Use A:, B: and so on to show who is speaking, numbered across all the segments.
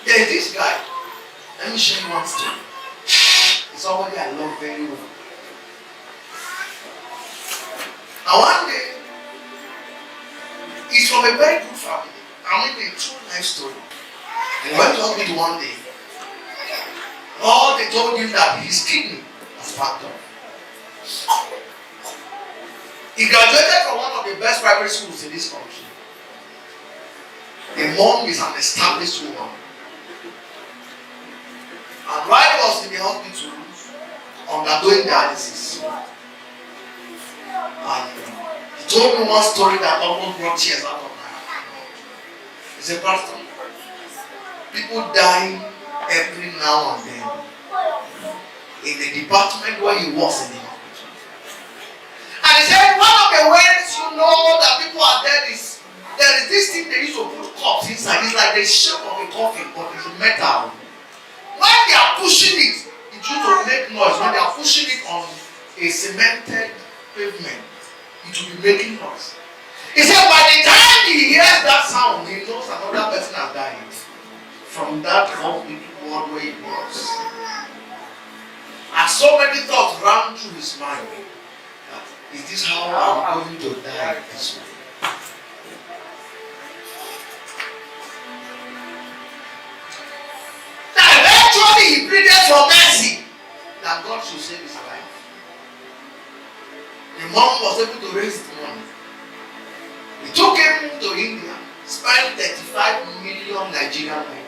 A: There's this guy. Let me show you one story. It's somebody I love very well. And one day, he's from a very good family. I mean, a true life story. And he went to hospital one day. All they told him that his kidney was packed up. He graduated from one of the best private schools in this country. The mom is an established woman. And while he was in the hospital, undergoing dialysis, and he told me one story that almost brought tears out of my eyes. He said, Pastor, people die every now and then in the department where he was in the hospital. And he said, one of the ways you know that people are dead is there is this thing they used to put cups inside. It's like the shape of a coffin, but it's metal. When they are pushing it, it used to make noise. When they are pushing it on a cemented pavement, it will be making noise. He said, by the time he hears that sound, he knows another person has died from that hospital world where he was. And so many thoughts ran through his mind. Is this how I'm going to die this way? Eventually, he pleaded for mercy that God should save his life. The mom was able to raise the money. He took him to India, spent 35 million Nigerian money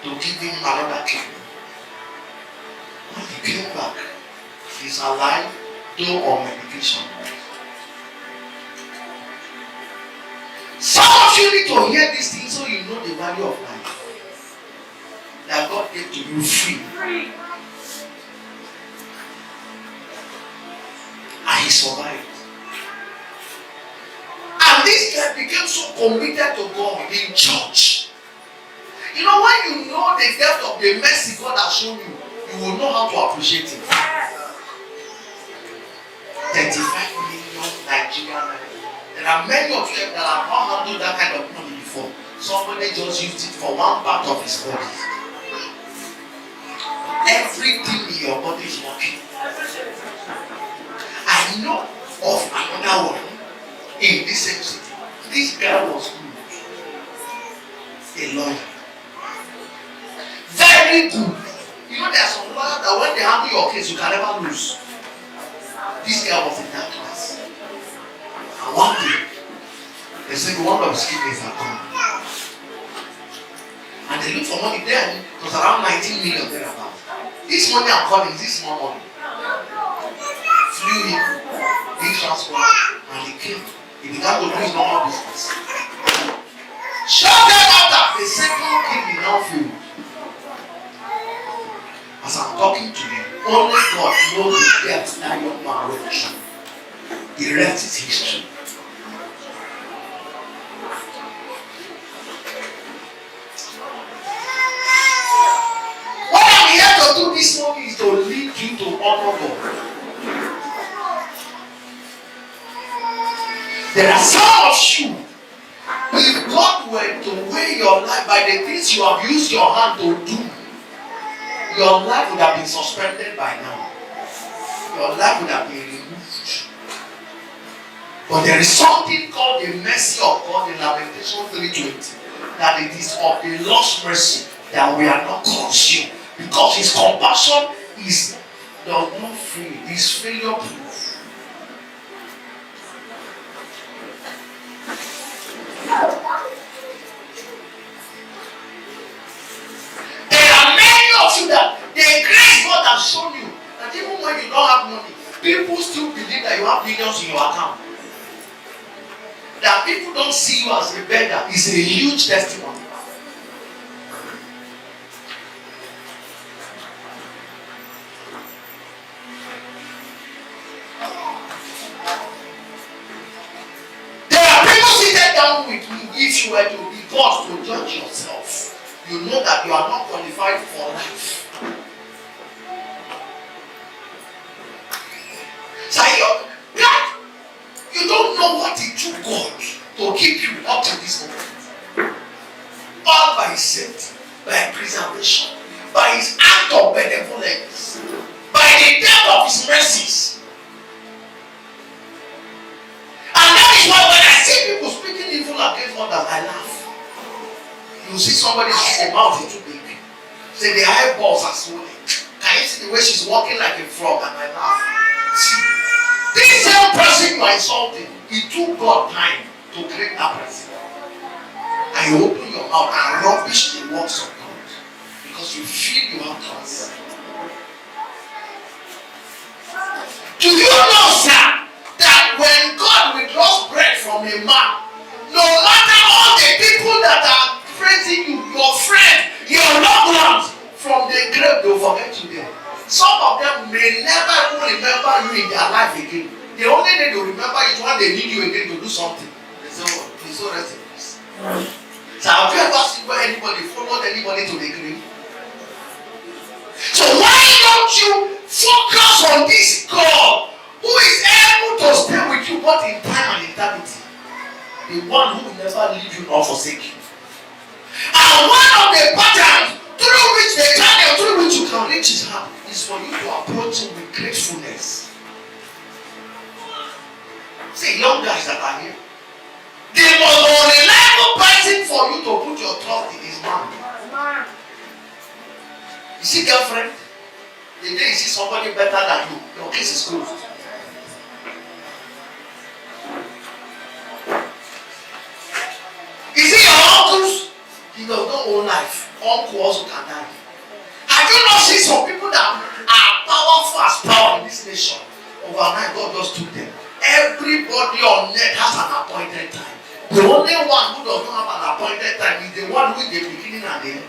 A: to give him another kidney. When he came back, he's alive, though on medication. Some of you need to hear these things so you know the value of life. That God gave to you free. And he survived. And this guy became so committed to God in church. You know, when you know the depth of the mercy God has shown you, you will know how to appreciate it. 35 million Nigerian. There are many of them that have not handled that kind of money before. Somebody just used it for one part of his body. Everything in your body is working. I know of another one in this same city. This guy was good. A lawyer. Very good. You know, there are some lawyers that when they handle your case, you can never lose. This guy was in that class. And one day, they said one of his kidneys are gone. And they looked for money then. It was around 19 million thereabouts. This money I'm calling is this small money. Flew him, did transport, and he came. He began to do his normal business. Shortly after, the second kidney now flew. As I'm talking to you, only God knows the depth that young man went through. The rest is history. What I'm here to do this morning is to lead you to honor God. There are some of you, if God were to weigh your life by the things you have used your hand to do, your life would have been suspended by now. Your life would have been removed. But there is something called the mercy of God in Lamentation 3:20. That it is of the Lord's mercy that we are not consumed. Because his compassion is does not fail. Is failure proof. There are many of you that the grace God has shown you that even when you don't have money, people still believe that you have millions in your account. That people don't see you as a beggar is a huge testimony. There are people seated down with me. If you were to be God to judge yourself, you know that you are not qualified for life. So God, you don't know what it took God to keep you up to this moment. But never by his safety, by preservation, by his act of benevolence, by the depth of his mercies. And that is why when I see people speaking evil against others, I laugh. You see somebody say the mouth is too big. Say the eyeballs are swollen. Can you see the way she's walking like a frog? And I laugh. See, this same person you are insulting, it took God time to create that person. And you open your mouth and rubbish the works of God because you feel you have class. Do you know, sir, that when God withdraws bread from a man, no matter all the people that are praising you, your friend, your loved ones, from the grave, they will forget you there. Some of them may never even remember you in their life again. The only thing they will remember is when they need you again to do something. They say, oh, he's so rest in peace. So have you ever seen where anybody followed anybody to the grave? So why don't you focus on this God who is able to stay with you both in time and eternity? The one who will never leave you nor forsake you. And one of the patterns through which the channel through which you can reach his heart is for you to approach him with gratefulness. See, young guys that are here, the most reliable person for you to put your trust in is man. You see, girlfriend, the day you see somebody better than you, your case is closed. You see, your uncles, he does not own life. Uncle also can die. Have you not seen some people that are powerful as power in this nation? Overnight, God just took them. Everybody on earth has an appointed time. The only one who does not have an appointed time is the one who is the beginning and the end.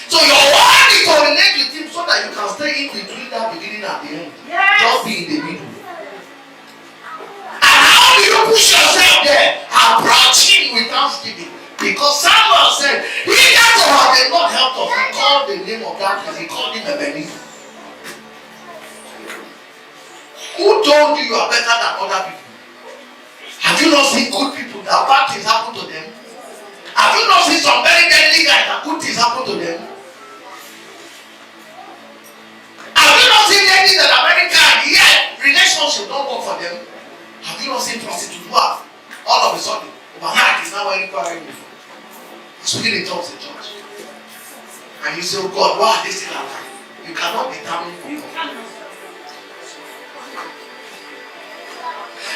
A: So your work is to relate with him so that you can stay in between that beginning and the end. Yes. Just be in the middle. And how do you push yourself there? Approach him with thanksgiving. Because Samuel said, he that has not helped us, he called the name of that place, he called him Ebenezer. Who told you you are better than other people? Have you not seen good people that bad things happen to them? Have you not seen some very deadly guys that good things happen to them? Have you not seen ladies that are very kind, yet relationship don't work for them? Have you not seen prostitutes who have all of a sudden overnight is now wearing quarrel before? Speaking in tongues in church. And you say, oh God, why are they still alive? You cannot determine for God.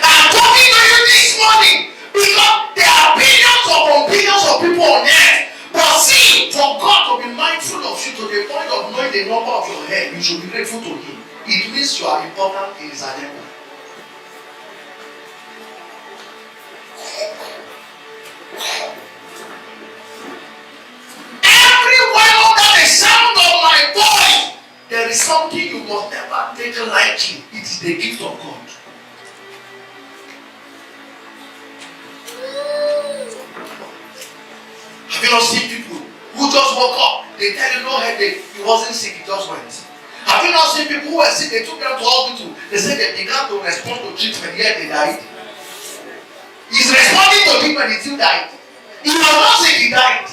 A: I'm talking to you this morning because there are billions of people on earth. But see, for God to be mindful of you to the point of knowing the number of your hair, you should be grateful to him. It means you are important in his agenda. Sound of my voice, there is something you must never take lightly. It is the gift of God. Have you not seen people who just woke up? They tell you no headache, he wasn't sick, he just went. Have you not seen people who were sick? They took them to hospital. They said they began to respond to treatment, yet they died. He's responding to treatment, he still died. He was not sick, he died.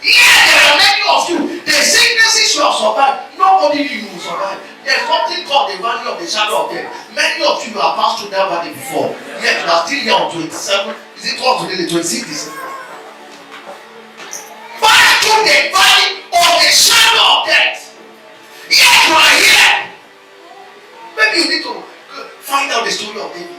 A: Yeah, there are many of you. The sicknesses you have survived, nobody knew you will survive. There's something called the valley of the shadow of death. Many of you have passed through that valley before. Yet you are still here on 27. Is it what today? The 26th December. Pass through the valley of the shadow of death. Yet you are here. Maybe you need to find out the story of David.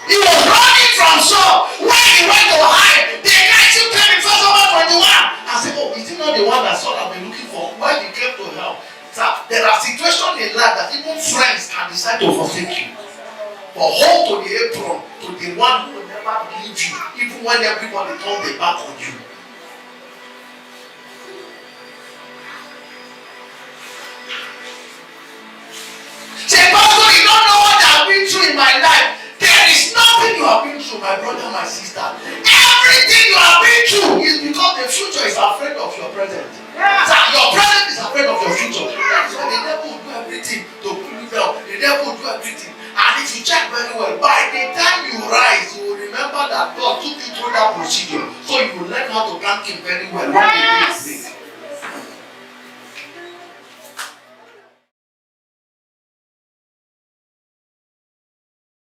A: He was running from Saul. When he went to hide, the guy still came in 1 Samuel 21. I said, oh, is it not the one that Saul has been looking for? When he came to help. So there are situations in life that even friends can decide to forsake you. But hold to the apron, to the one who will never leave you, even when everybody turns their back on you. Say, Pastor, you don't know what I've been through in my life. There is nothing you have been through, my brother, my sister. Everything you have been through is because the future is afraid of your present. Yeah. So your present is afraid of your future. That's why the devil will do everything to pull you down. The devil will do everything. And if you check very well, by the time you rise, you will remember that God took you through that procedure. So you will learn how to thank him very well when the day is big.